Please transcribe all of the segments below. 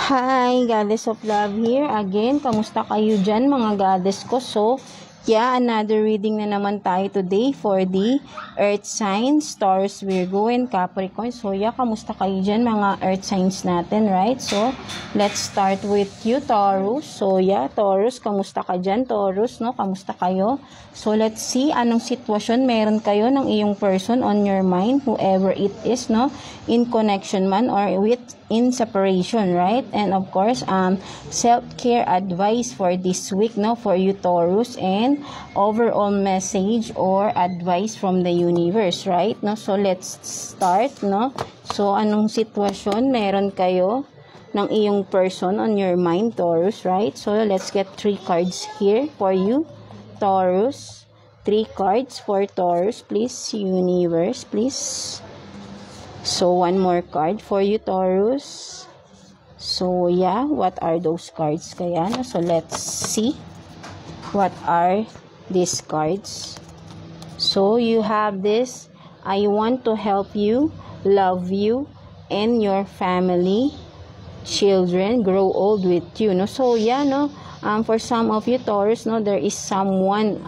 Hi, Goddess of Love here. Again, kamusta kayo dyan mga goddess ko? So, another reading na naman tayo today for the Earth signs, Taurus, Virgo, and Capricorn. So, kamusta kayo dyan mga Earth signs natin, right? So, let's start with you, Taurus. So, Taurus, kamusta ka dyan, Taurus, no? Kamusta kayo? So, let's see anong sitwasyon meron kayo ng iyong person on your mind, whoever it is, no? In connection man or in separation, right? And of course, self-care advice for this week, no, for you Taurus, and overall message or advice from the universe, right? No, so let's start, no. So anong sitwasyon meron kayo ng iyong person on your mind, Taurus, right? So let's get 3 cards here for you, Taurus. 3 cards for Taurus, please, universe, please. So, 1 more card for you, Taurus. So, what are those cards kaya? So, let's see what are these cards. So, you have this, I want to help you, love you, and your family, children, grow old with you. No? So, for some of you, Taurus, no, there is someone,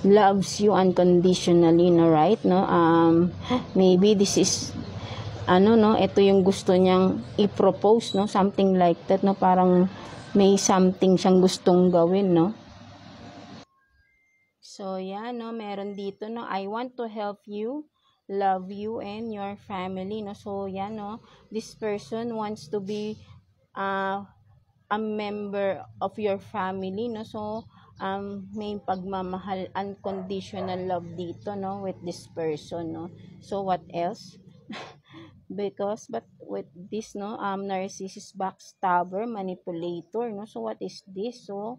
loves you unconditionally, no, right? No, maybe this is ito yung gusto niyang i-propose, no, something like that, no, parang may something siyang gustong gawin, no. So no, meron dito, no, I want to help you, love you, and your family, no. So no, this person wants to be a member of your family, no. So may pagmamahal, unconditional love dito, no, with this person, no. So what else? But with this, no, narcissist, backstabber, manipulator, no. So what is this? So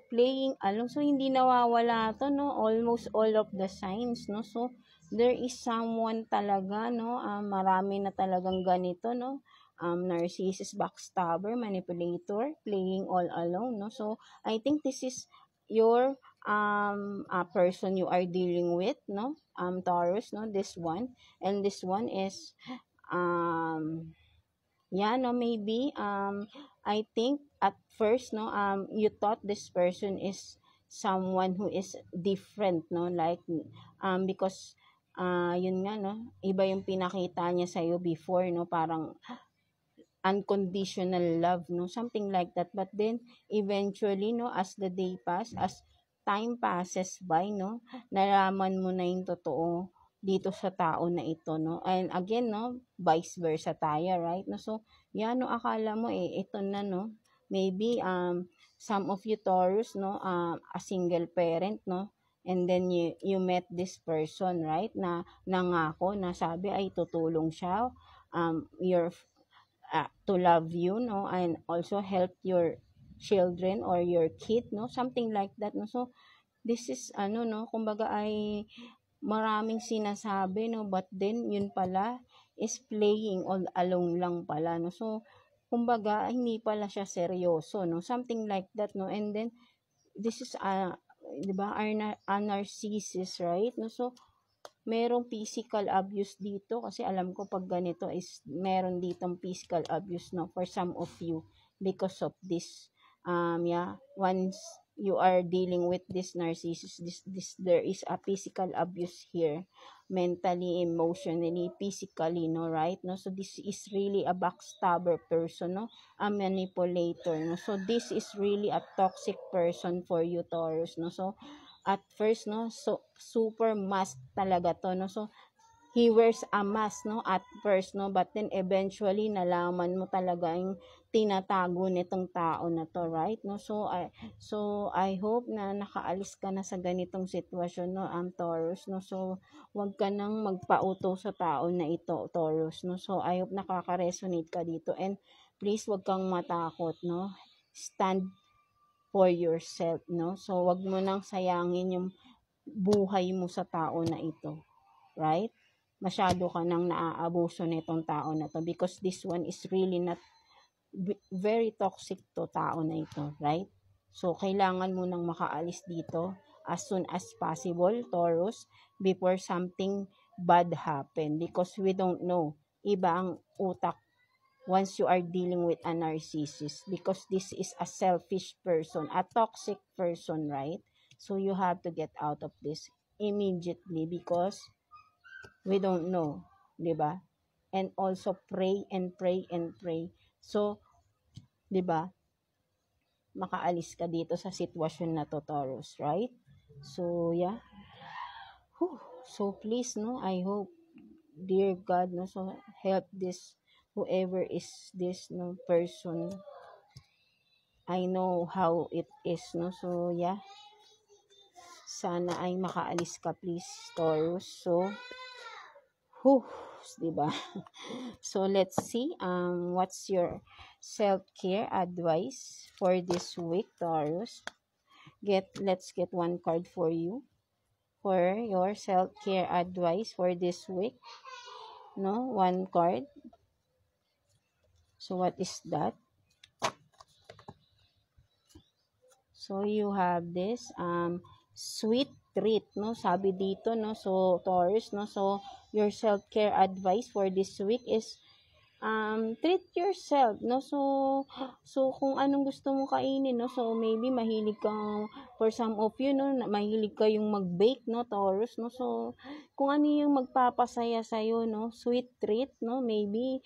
playing along, so hindi nawawala to, no, almost all of the signs, no. So there is someone talaga, no, marami na talagang ganito, no. Narcissist, backstabber, manipulator, playing all alone, no. So I think this is your a person you are dealing with, no, Taurus, no, this one. And this one is no, maybe I think at first, no, you thought this person is someone who is different, no, like because yun nga, no, iba yung pinakita niya sa iyo before, no, parang unconditional love, no, something like that. But then eventually, no, as the day pass, as time passes by, no, nalaman mo na yung totoo dito sa tao na ito, no. And again, no, vice versa tayo, right? No, so no, akala mo ito na, no, maybe some of you Taurus, no, a single parent, no, and then you met this person, right, na nangako, na sabi ay tutulong siya, your to love you, no, and also help your children or your kid, no, something like that, no. So this is no, kumbaga ay maraming sinasabi, no, but then yun pala is playing all along lang pala, no. So kumbaga hindi pala siya seryoso, no, something like that, no. And then this is diba, a narcissist, right, no. So merong physical abuse dito, kasi alam ko pag ganito is meron ditong physical abuse, no, for some of you because of this. Once you are dealing with this narcissist, this there is a physical abuse here, mentally, emotionally, physically, no, right, no. So this is really a backstabber person, no, a manipulator, no. So this is really a toxic person for you, Taurus, no. So at first, no, so super mask talaga to, no. So he wears a mask, no, at first, no, but then eventually nalaman mo talaga yung tinatago nitong tao na to, right, no. So I hope na nakaalis ka na sa ganitong sitwasyon, no, Taurus, no. So wag ka nang magpauto sa tao na ito, Taurus, no. So I hope nakaka-resonate ka dito, and please wag kang matakot, no, stand for yourself, no. So wag mo nang sayangin yung buhay mo sa tao na ito, right? Masyado ka nang naaabuso nitong tao na to, because this one is really not very toxic to tao na ito, right? So kailangan mo nang makaalis dito as soon as possible, Taurus, before something bad happen, because we don't know, iba ang utak once you are dealing with a narcissist, because this is a selfish person, a toxic person, right? So you have to get out of this immediately, because we don't know, di ba? And also pray and pray and pray. So, di ba, makaalis ka dito sa sitwasyon na to, Taurus, right? So, yeah. Whew. So, please, no, I hope, dear God, no, so help this, whoever is this, no, person. I know how it is, no, so, yeah. Sana ay makaalis ka, please, Taurus. So, whew, diba? So, let's see, what's your self-care advice for this week, Taurus? Let's get one card for you for your self-care advice for this week. No, one card. So, what is that? So, you have this, sweet treat, no? Sabi dito, no? So, Taurus, no? So, your self-care advice for this week is, treat yourself, no? So kung anong gusto mo kainin, no? So, maybe mahilig kang, for some of you, no? Mahilig kayong mag-bake, no? Taurus, no? So, kung ano yung magpapasaya sa'yo, no? Sweet treat, no? Maybe,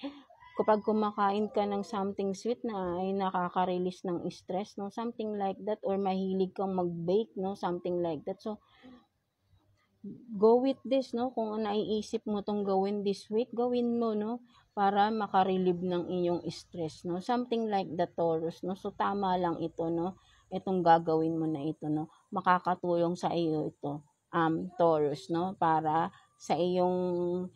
kapag kumakain ka ng something sweet na ay nakaka-release ng stress, no? Something like that, or mahilig kang mag-bake, no? Something like that. So, go with this, no? Kung naiisip mo tong gawin this week, gawin mo, no? Para makarelieve ng iyong stress, no? Something like the Taurus, no? So, tama lang ito, no? Itong gagawin mo na ito, no? Makakatulong sa iyo ito, Taurus, no? Para sa iyong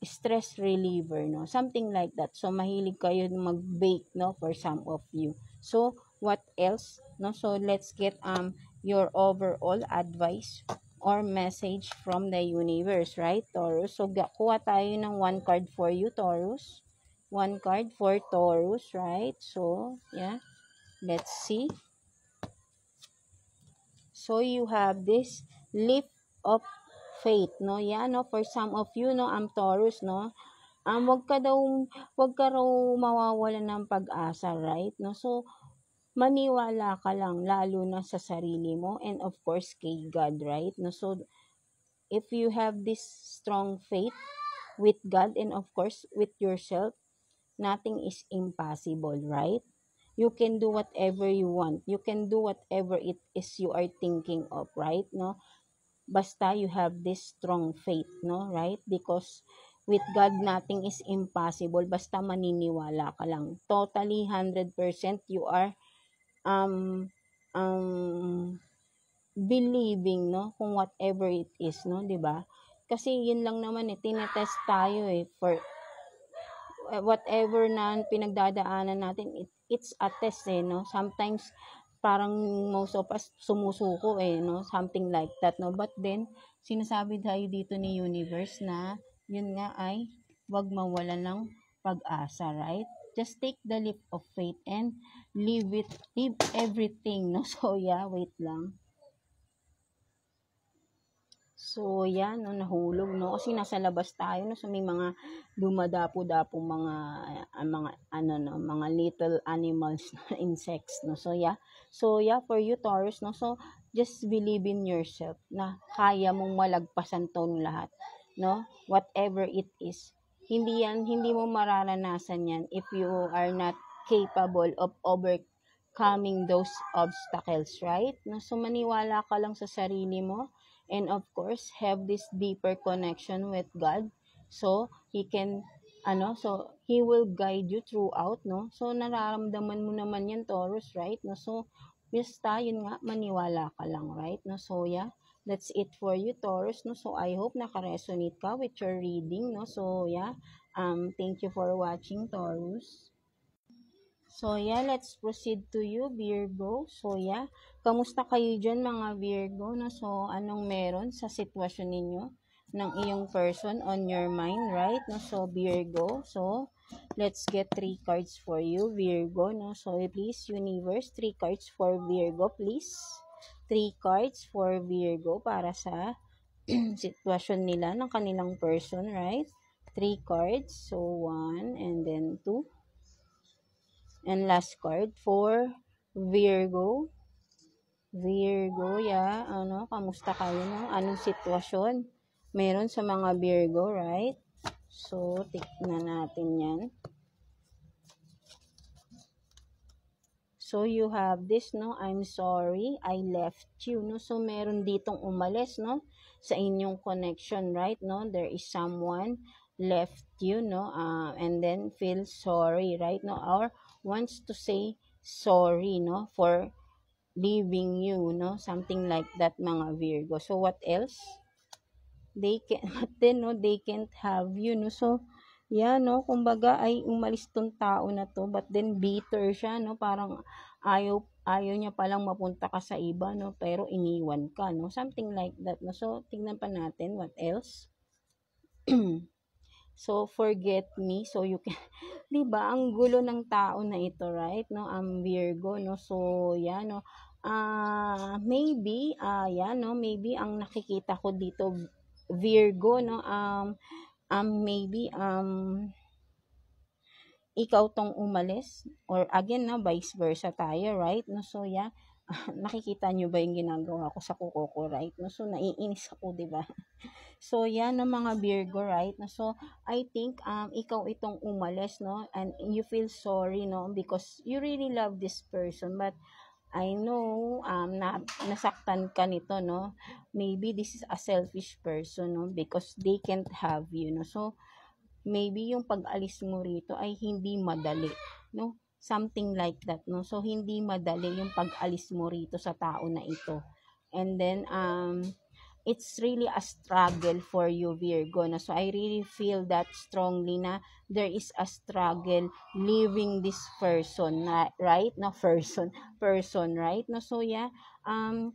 stress reliever, no? Something like that. So, mahilig kayo mag-bake, no? For some of you. So, what else, no? So, let's get your overall advice or message from the universe, right, Taurus? So, kuha tayo ng one card for you, Taurus. One card for Taurus, right? So, yeah. Let's see. So, you have this leap of faith, no? Yeah, no? For some of you, no? Taurus, no? Wag ka raw mawawalan ng pag-asa, right? No? So, maniwala ka lang, lalo na sa sarili mo, and of course, kay God, right? No? So, if you have this strong faith with God, and of course, with yourself, nothing is impossible, right? You can do whatever you want. You can do whatever it is you are thinking of, right? No? Basta you have this strong faith, no? Right? Because with God, nothing is impossible. Basta maniniwala ka lang. Totally, 100% you are um, um, believing, no? Kung whatever it is, no? 'Di ba? Kasi yun lang naman tinetest tayo for whatever na pinagdadaanan natin, it's a test no? Sometimes, parang most of us sumusuko no? Something like that, no? But then, sinasabi tayo dito ni universe na, yun nga ay, wag mawala ng pag-asa, right? Just take the leap of faith and leave everything, no? So, yeah, wait lang. So, yan, no, nahulog, no? Kasi nasa labas tayo, no? So, may mga dumadapo-dapo mga little animals, insects, no? So, yeah. So, yeah, for you, Taurus, no? So, just believe in yourself na kaya mong malagpasan tong lahat, no? Whatever it is. Hindi mo mararanasan yan if you are not capable of overcoming those obstacles, right? No? So, maniwala ka lang sa sarili mo, and of course have this deeper connection with God, so He will guide you throughout, no? So nararamdaman mo naman yan, Taurus, right? No? So basta yun nga, maniwala ka lang, right? No? So yeah, that's it for you, Taurus, no? So I hope naka-resonate ka with your reading, no? So yeah, thank you for watching, Taurus. So, yeah, let's proceed to you, Virgo. So, yeah, kamusta kayo dyan, mga Virgo? No? So, anong meron sa sitwasyon ninyo ng iyong person on your mind, right? No? So, Virgo. So, let's get 3 cards for you, Virgo. No? So, please, universe, 3 cards for Virgo, please. 3 cards for Virgo para sa sitwasyon nila ng kanilang person, right? 3 cards. So, 1 and then 2. And last card for Virgo. Virgo, yeah. Kamusta kayo, no? Anong sitwasyon meron sa mga Virgo, right? So, tignan natin yan. So, you have this, no? I'm sorry, I left you, no? So, meron ditong umalis, no? Sa inyong connection, right? No? There is someone left you, no? And then feel sorry, right? No? Or wants to say sorry, no? For leaving you, no? Something like that, mga Virgo. So, what else? They can, but then, no, they can't have you, no? So, yeah, no, kumbaga ay umalis tong tao na to, but then bitter siya, no? Parang ayaw niya palang mapunta ka sa iba, no? Pero iniwan ka, no? Something like that, no? So, tingnan pa natin, what else? So, forget me, so you can, 'di ba? Ang gulo ng tao na ito, right? No, ang Virgo, no. So, yeah, no. Maybe, yeah, no, maybe ang nakikita ko dito Virgo, no, maybe ikaw tong umalis or again, no, vice versa tayo, right? No, so yeah. Nakikita nyo ba yung ginagawa ko sa kuko ko, right? No, so naiinis ako, 'di ba? So, yan ang mga Virgo, right? So, I think, ikaw itong umalis, no? And you feel sorry, no? Because you really love this person. But, I know, nasaktan ka nito, no? Maybe this is a selfish person, no? Because they can't have you, no? So, maybe yung pag-alis mo rito ay hindi madali, no? Something like that, no? So, hindi madali yung pag-alis mo rito sa tao na ito. And then, it's really a struggle for you, Virgo, na. So, I really feel that strongly na there is a struggle leaving this person, na, right? Na person, right? No, so, yeah. And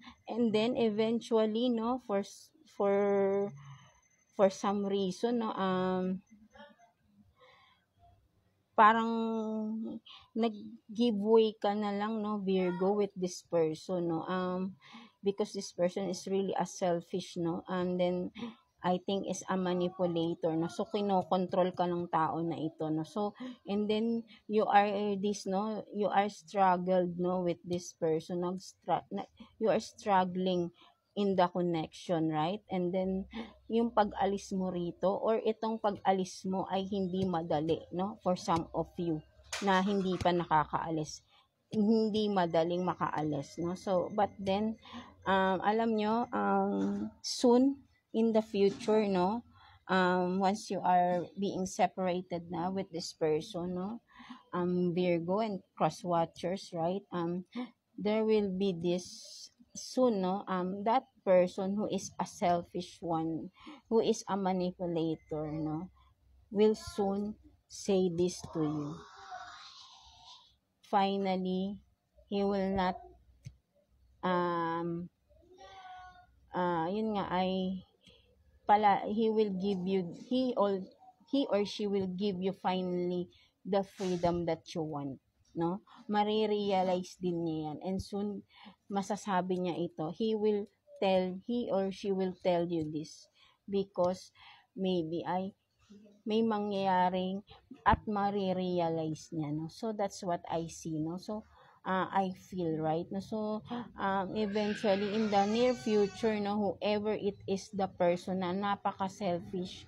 then, eventually, no, for, for some reason, no, parang nag-give way ka na lang, no, Virgo, with this person, no, because this person is really a selfish, no, and then I think is a manipulator, no, so kinokontrol ka ng tao na ito, no, so and then you are this, no, you are struggled, no, with this person, you are struggling in the connection, right? And then yung pag-alis mo rito or itong pag-alis mo ay hindi madali, no? For some of you na hindi pa nakakaalis. Hindi madaling makaalis, no? So, but then, alam nyo, soon in the future, no? Once you are being separated na with this person, no? Virgo and cross watchers, right? There will be this soon, no, that person who is a selfish one, who is a manipulator, no, will soon say this to you. Finally, he will not, yun nga ay he will give you, he or she will give you finally the freedom that you want, no? Marirealize din niya yan, and soon masasabi niya ito. He or she will tell you this because maybe may mangyayaring at marirealize niya, no? So that's what I see, no? So I feel, right, no? So eventually in the near future, no, whoever it is, the person na napaka-selfish,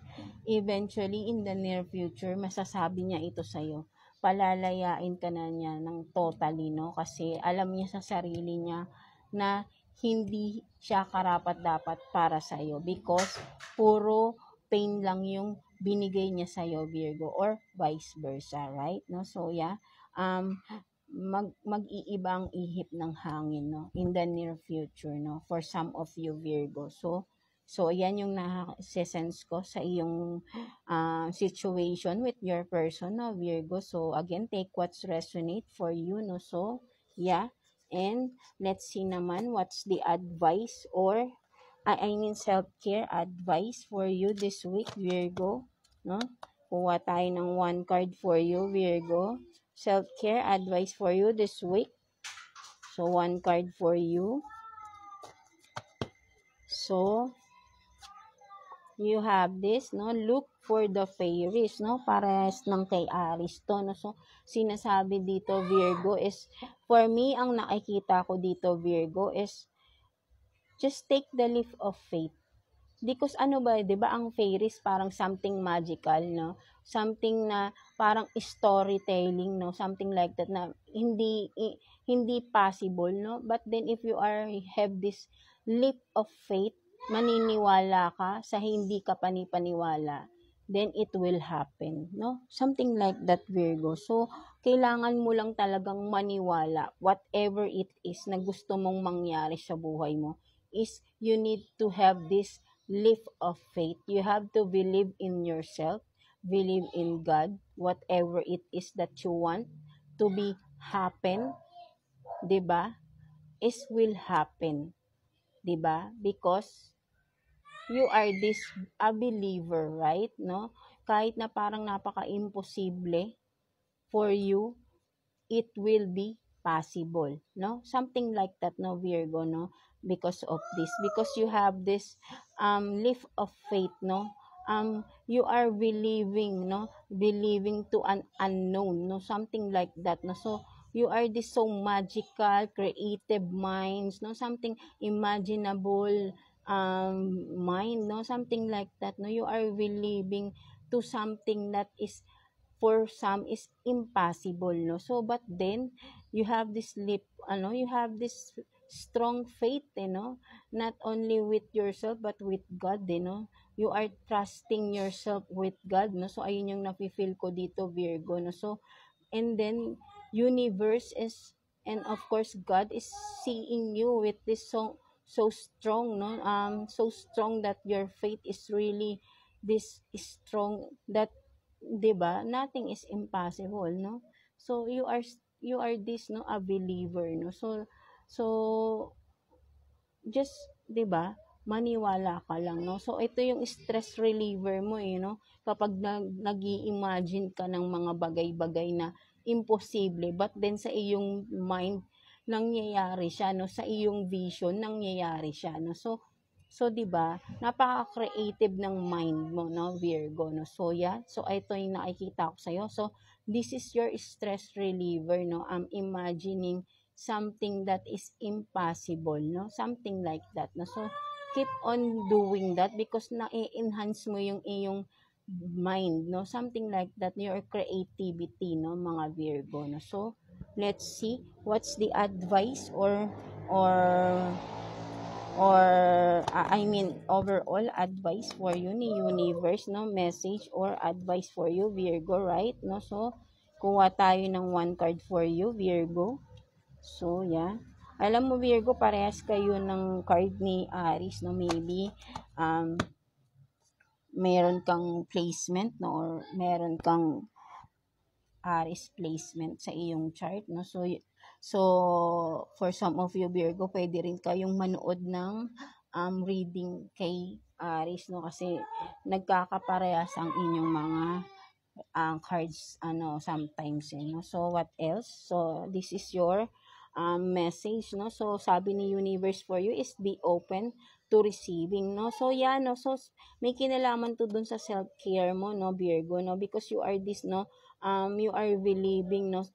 eventually in the near future masasabi niya ito sa iyo. Palalayain ka na niya ng totally, no, kasi alam niya sa sarili niya na hindi siya karapat-dapat para sa iyo because puro pain lang yung binigay niya sa iyo, Virgo, or vice versa, right? No, so yeah, mag-iiba ang ihip ng hangin, no, in the near future, no, for some of you, Virgo. So yan yung na-sense ko sa iyong situation with your person, no, Virgo. So again, take what's resonate for you, no. So yeah, and let's see naman what's the advice or I mean self-care advice for you this week, Virgo, no? Kuha tayo ng one card for you, Virgo. Self-care advice for you this week. So, one card for you. So, you have this, no? Look for the fairies, no? Parehas ng kay Aries to, no? So, sinasabi dito, Virgo, is, for me, ang nakikita ko dito, Virgo, is, just take the leap of faith. Because ano ba, 'di ba, ang fairies parang something magical, no? Something na parang storytelling, no? Something like that na hindi possible, no? But then if you have this leap of faith, maniniwala ka sa hindi ka panipaniwala, then it will happen, no? Something like that, Virgo. So, kailangan mo lang talagang maniwala whatever it is na gusto mong mangyari sa buhay mo, is you need to have this leap of faith. You have to believe in yourself, believe in God, whatever it is that you want to be happen, 'di ba? Is will happen, 'di ba? Because you are this a believer, right? No? Kahit na parang napaka-imposible for you, it will be possible, no? Something like that, no, Virgo, no? Because of this, because you have this leap of faith, no? You are believing, no? Believing to an unknown, no? Something like that, no? So you are this so magical, creative minds, no? Something imaginable mind, no? Something like that, no? You are believing to something that is for some is impossible, no? So but then you have this you have this strong faith, not only with yourself but with God, you are trusting yourself with God, no? So ayun yung nafi-feel ko dito, Virgo, no? So and then universe is, and of course God is seeing you with this so strong, no? So strong that your faith is really this strong that, 'di ba, nothing is impossible, no? So you are this, no, a believer, no? So just, 'di ba, maniwala ka lang, no? So ito yung stress reliever mo, no? Kapag nag-i-imagine ka ng mga bagay-bagay na imposible, but then sa iyong mind nangyayari siya, no? Sa iyong vision nangyayari siya, no? So 'di ba, napaka-creative ng mind mo, no, Virgo, no? So yeah, so ito yung nakikita ko sa iyo. So this is your stress reliever, no? I'm imagining something that is impossible, no? Something like that, no? So keep on doing that because na-enhance mo yung iyong mind, no? Something like that, your creativity, no, mga Virgo, no? So let's see what's the advice or I mean overall advice for you ni universe, no? Message or advice for you, Virgo, right? No? So kuha tayo ng one card for you, Virgo. So yeah, alam mo, Virgo, parehas kayo ng card ni Aries, no? Maybe meron kang placement, no, or meron kang Aries placement sa iyong chart, no? So for some of you, Virgo, pwede rin kayong manood ng reading kay Aries, no? Kasi nagkakaparehas ang inyong mga cards, sometimes, no? So what else? So this is your message, no? So sabi ni universe for you is be open to receiving, no? So yeah, no? So may kinalaman to dun sa self-care mo, no, Virgo, no? Because you are this, no, you are believing, no,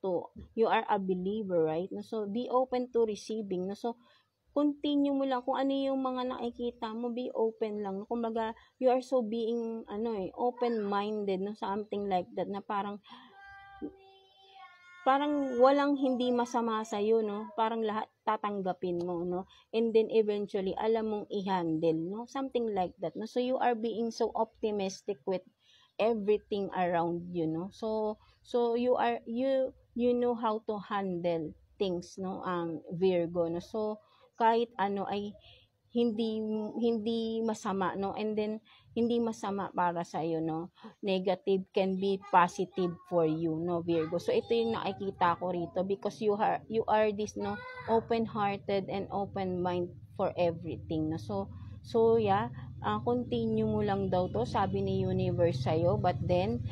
you are a believer, right? No? So be open to receiving, no? So continue mo lang kung ano yung mga nakikita mo, be open lang. Kumbaga, you are so being, open-minded, no? Something like that, na parang walang hindi masama sa'yo, no? Parang lahat tatanggapin mo, no? And then eventually, alam mong i-handle, no? Something like that, no? So you are being so optimistic with everything around you, no? So you know how to handle things, no? Virgo, no? So kahit ano ay hindi hindi masama, no? And then hindi masama para sa iyo, no? Negative can be positive for you, no, Virgo? So ito yung nakikita ko rito because you are this, no, open-hearted and open mind for everything, no? So yeah, continue mo lang daw to, sabi ni universe sa'yo, but then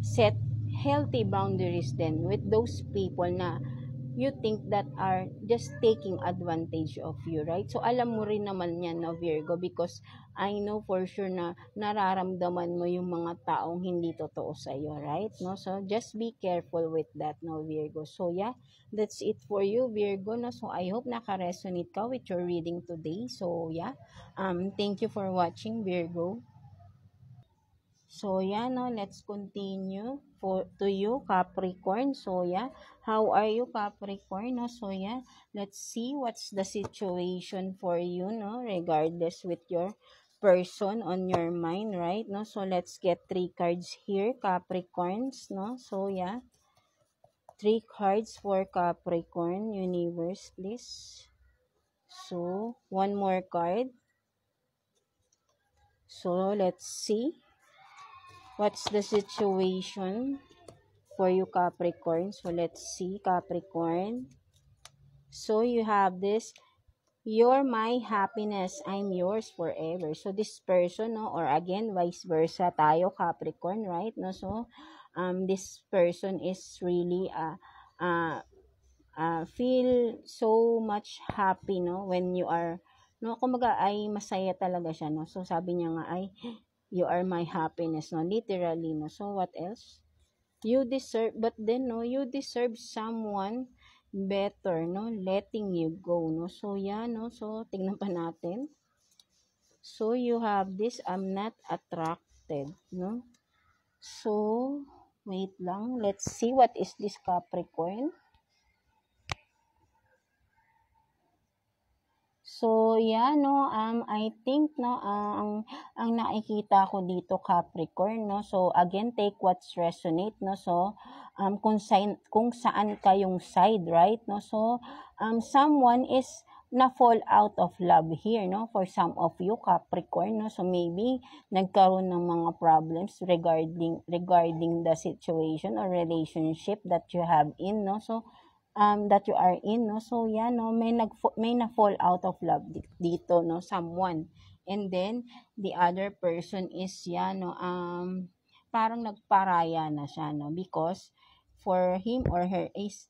set healthy boundaries then with those people na you think that are just taking advantage of you, right? So alam mo rin naman yan, no, Virgo, because I know for sure na nararamdaman mo yung mga taong hindi totoo sa iyo, right? No, so just be careful with that, no, Virgo. So yeah, that's it for you, Virgo, no. So I hope naka-resonate ka with your reading today. So yeah, thank you for watching, Virgo. So yeah, no, let's continue for to you, Capricorn. So yeah, how are you, Capricorn? No, so yeah, let's see what's the situation for you, no, regardless with your person on your mind, right? No, so let's get three cards here, Capricorns. No, so yeah, three cards for Capricorn, universe, please. So one more card. So let's see what's the situation for you, Capricorn. So let's see, Capricorn. So you have this, you're my happiness, I'm yours forever. So this person, no, or again vice versa tayo, Capricorn, right? No, so this person is really uh, feel so much happy, no, when you are, no, kumbaga ay masaya talaga siya, no. So sabi niya nga ay you are my happiness, no, literally, no. So what else? You deserve, but then, no, you deserve someone better, no, letting you go, no. So yeah, no, so tingnan pa natin. So you have this, I'm not attracted, no. So wait lang, let's see what is this, Capricorn. So yeah, no, I think, no, ang nakikita ko dito, Capricorn, no. So again, take what's resonate, no. So kung saan kayong side, right, no. So someone is na fall out of love here, no, for some of you, Capricorn, no. So maybe nagkaroon ng mga problems regarding the situation or relationship that you have in, no. So that you are in, no. So yeah, no, may na fall out of love dito, no, someone. And then the other person is, yeah, no, parang nagparaya na siya, no, because for him or her is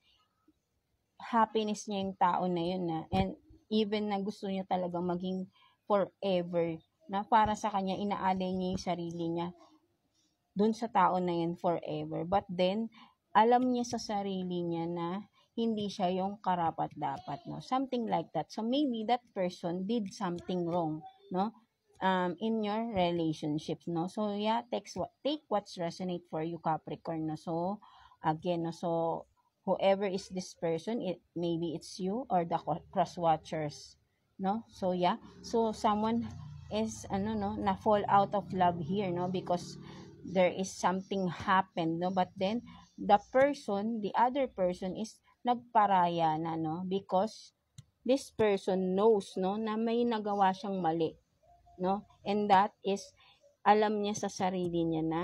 happiness niya yung tao na yun, na, and even na gusto niya talagang maging forever, na para sa kanya inaalay niya yung sarili niya dun sa tao na yun forever. But then, alam niya sa sarili niya na hindi siya yung karapat-dapat, no? Something like that. So, maybe that person did something wrong, no? In your relationships, no? So, yeah, take what's resonate for you, Capricorn, no? So, again, no? So, whoever is this person, maybe it's you or the cross watchers, no? So, yeah. So, someone is, no, na fall out of love here, no? Because there is something happened, no, but then the other person is nagparaya na, no, because this person knows, no, na may nagawa siyang mali, no, and that is alam niya sa sarili niya na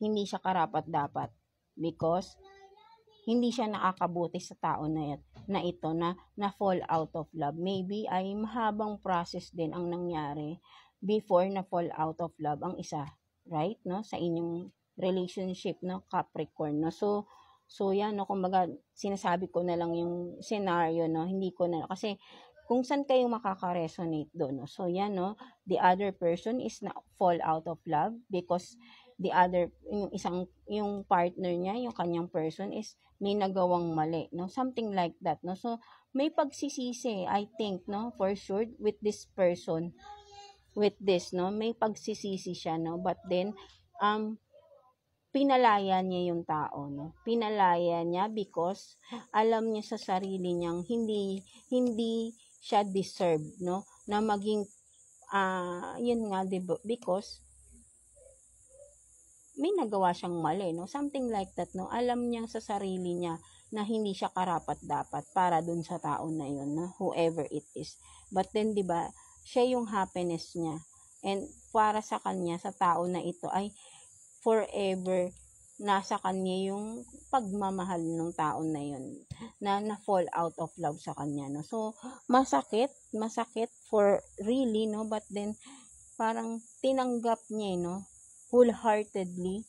hindi siya karapat-dapat because hindi siya nakakabuti sa tao na ito na fall out of love. Maybe ay mahabang process din ang nangyari before na fall out of love ang isa, right, no, sa inyong relationship, no, Capricorn, no. So yan, no, kumbaga sinasabi ko na lang yung scenario, no, hindi ko na, kasi kung saan kayo makaka-resonate doon, no. So yan, no, the other person is na fall out of love because yung partner niya, yung kanyang person is may nagawang mali, no, something like that, no. So may pagsisisi, I think, no, for sure with this person, with this, no, may pagsisisi siya, no, but then pinalaya niya yung tao, no, pinalaya niya because alam niya sa sarili niyang hindi siya deserve, no, na maging yun nga, diba, because may nagawa siyang mali, no? Something like that, no? Alam niya sa sarili niya na hindi siya karapat-dapat para dun sa tao na yun, no? Whoever it is. But then, di ba, siya yung happiness niya. And para sa kanya, sa tao na ito ay forever nasa kanya yung pagmamahal ng tao na yun, na fall out of love sa kanya, no? So, masakit for really, no? But then, parang tinanggap niya, no, wholeheartedly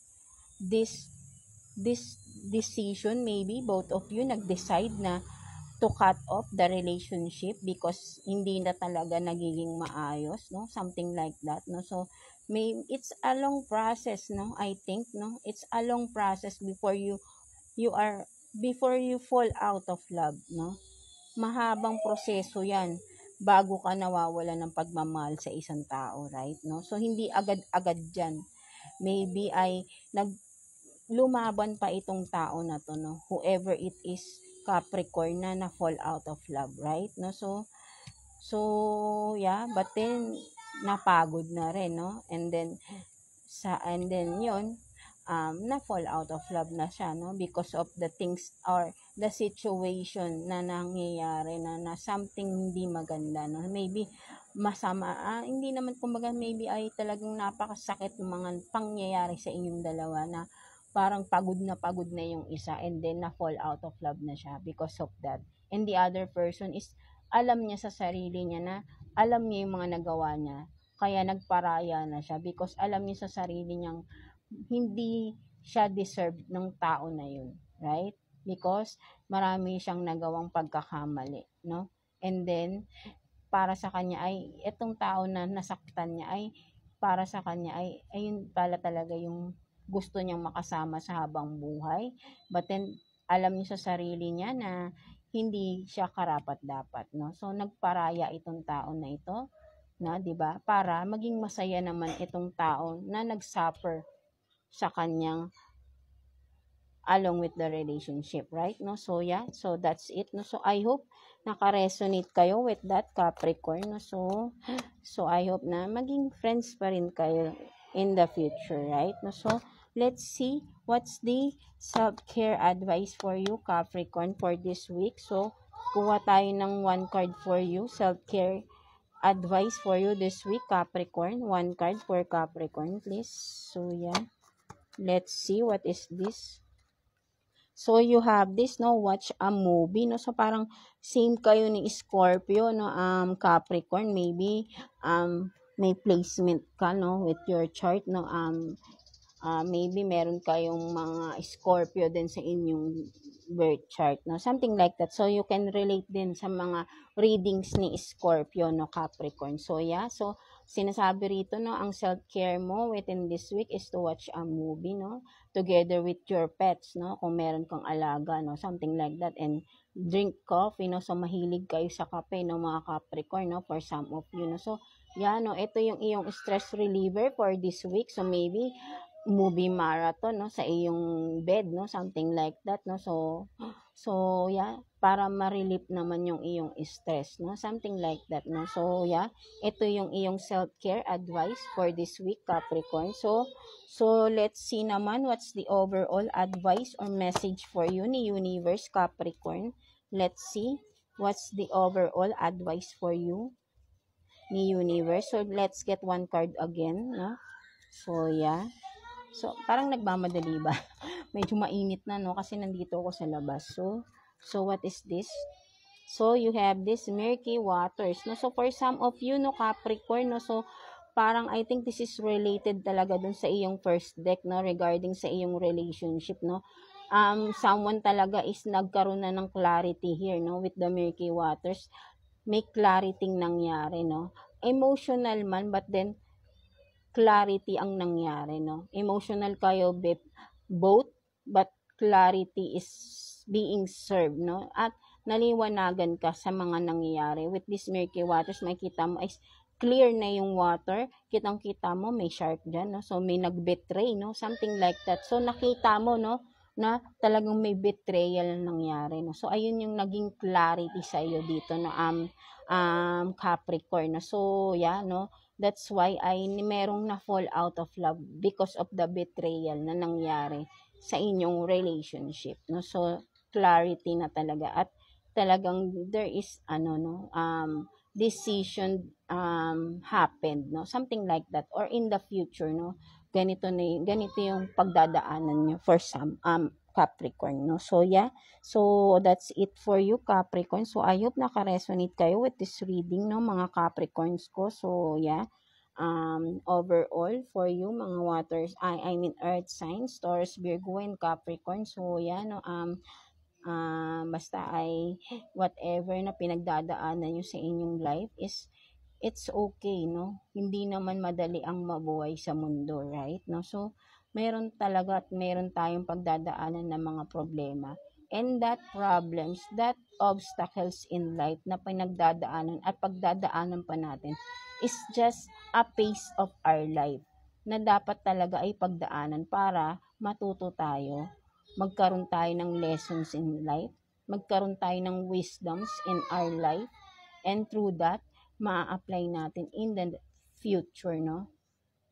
this this decision, maybe both of you nag-decide na to cut off the relationship because hindi na talaga nagiging maayos, no? Something like that, no? So, it's a long process, no? I think, no? It's a long process you are, before you fall out of love, no? Mahabang proseso yan bago ka nawawala ng pagmamahal sa isang tao, right? No? So, hindi agad-agad dyan. Maybe ay lumaban pa itong tao na to, no? Whoever it is, Capricorn na fall out of love, right? No? So yeah, but then napagod na rin, no? And then yun, na fall out of love na siya, no? Because of the things or the situation na nangyayari na something hindi maganda, no? Maybe masama, hindi naman kumbaga, maybe ay talagang napakasakit ng mga pangyayari sa inyong dalawa na parang pagod na yung isa, and then na fall out of love na siya because of that. And the other person is alam niya sa sarili niya na alam niya yung mga nagawa niya, kaya nagparaya na siya because alam niya sa sarili niyang hindi siya deserve ng tao na yun, right? Because marami siyang nagawang pagkakamali, no? And then para sa kanya ay itong tao na nasaktan niya ay para sa kanya ay ayun pala talaga yung gusto niyang makasama sa habang buhay. But then alam niya sa sarili niya na hindi siya karapat-dapat, no? So nagparaya itong tao na ito, na 'di ba? Para maging masaya naman itong tao na nag-suffer sa kanyang along with the relationship, right? No, so yeah, so that's it, no? So I hope naka-resonate kayo with that, Capricorn, no? So I hope na maging friends pa rin kayo in the future, right? No, so let's see what's the self-care advice for you, Capricorn, for this week. So kuha tayo ng one card for you, self-care advice for you this week, Capricorn. One card for Capricorn, please. So yeah, let's see what is this. So you have this, no, watch a movie, no. So parang same kayo ni Scorpio, no, Capricorn, maybe may placement ka, no, with your chart, no, maybe meron kayong mga Scorpio din sa inyong birth chart, no? Something like that. So, you can relate din sa mga readings ni Scorpio, no, Capricorn. So, yeah. So, sinasabi rito, no, ang self-care mo within this week is to watch a movie, no? Together with your pets, no? Kung meron kang alaga, no? Something like that. And drink coffee, no? So, mahilig kayo sa kape, no, mga Capricorn, no? For some of you, no? So, yeah, no? Ito yung iyong stress reliever for this week. So, maybe movie marathon, no, sa iyong bed, no, something like that, no. So yeah, para ma-relieve naman yung iyong stress, no, something like that, no. So yeah, ito yung iyong self-care advice for this week, Capricorn. So let's see naman what's the overall advice or message for you ni Universe, Capricorn. Let's see what's the overall advice for you ni Universe. So let's get one card again, no. So yeah. So, parang nagmamadali ba? Medyo mainit na, no? Kasi nandito ako sa labas. So what is this? So, you have this murky waters, no? So, for some of you, no, Capricorn, no? So, parang I think this is related talaga dun sa iyong first deck, no? Regarding sa iyong relationship, no? Someone talaga is nagkaroon na ng clarity here, no? With the murky waters. May clarity nangyari, no? Emotional man, but then clarity ang nangyari, no? Emotional kayo both, but clarity is being served, no? At naliwanagan ka sa mga nangyayari. With this murky waters, makita mo is clear na yung water. Kitang-kita mo, may shark dyan, no? So, may nag-betray, no? Something like that. So, nakita mo, no? Na talagang may betrayal na nangyari, no? So, ayun yung naging clarity sa iyo dito, no? Capricorn, no? So, yeah, no? That's why ay merong na fall out of love because of the betrayal na nangyari sa inyong relationship, no? So clarity na talaga, at talagang there is decision happened, no, something like that, or in the future, no, ganito yung pagdadaanan nyo for some Capricorn, no. So yeah, so that's it for you, Capricorn. So I hope naka-resonate kayo with this reading, no, mga Capricorns ko. So yeah, overall for you mga waters, I mean earth signs, Taurus, Virgo, and Capricorn. So yan, no, basta ay whatever na pinagdadaanan nyo sa inyong life is it's okay, no? Hindi naman madali ang mabuhay sa mundo, right? No? So, meron talaga at meron tayong pagdadaanan ng mga problema. And that problems, that obstacles in life na pinagdadaanan at pagdadaanan pa natin is just a phase of our life na dapat talaga ay pagdaanan para matuto tayo, magkaroon tayo ng lessons in life, magkaroon tayo ng wisdoms in our life, and through that, ma-apply natin in the future, no?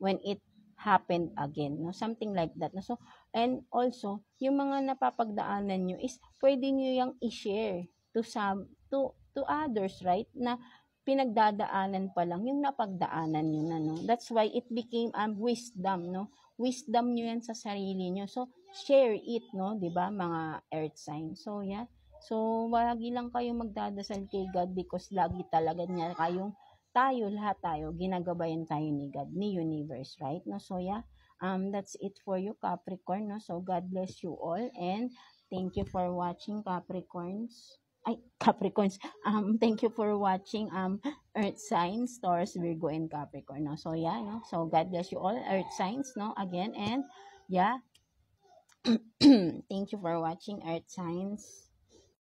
When it happened again, no? Something like that. No? So, and also, yung mga napapagdaanan nyo is pwede nyo yung i-share to to others, right? Na pinagdadaanan pa lang yung napagdaanan nyo na, no? That's why it became wisdom, no? Wisdom nyo yan sa sarili nyo. So, share it, no? 'Di ba mga earth sign? So, yeah. So, lagi lang kayong magdadasal kay God because lagi talaga niya kayong lahat tayo, ginagabayan tayo ni God, ni universe, right? No? So, yeah, that's it for you, Capricorn, no? So, God bless you all, and thank you for watching, Capricorns. Ay, Capricorns. Thank you for watching, Earth signs, Taurus, Virgo, and Capricorn, no? So, yeah, no? So, God bless you all, Earth signs, no? Again, and, yeah, thank you for watching, Earth signs.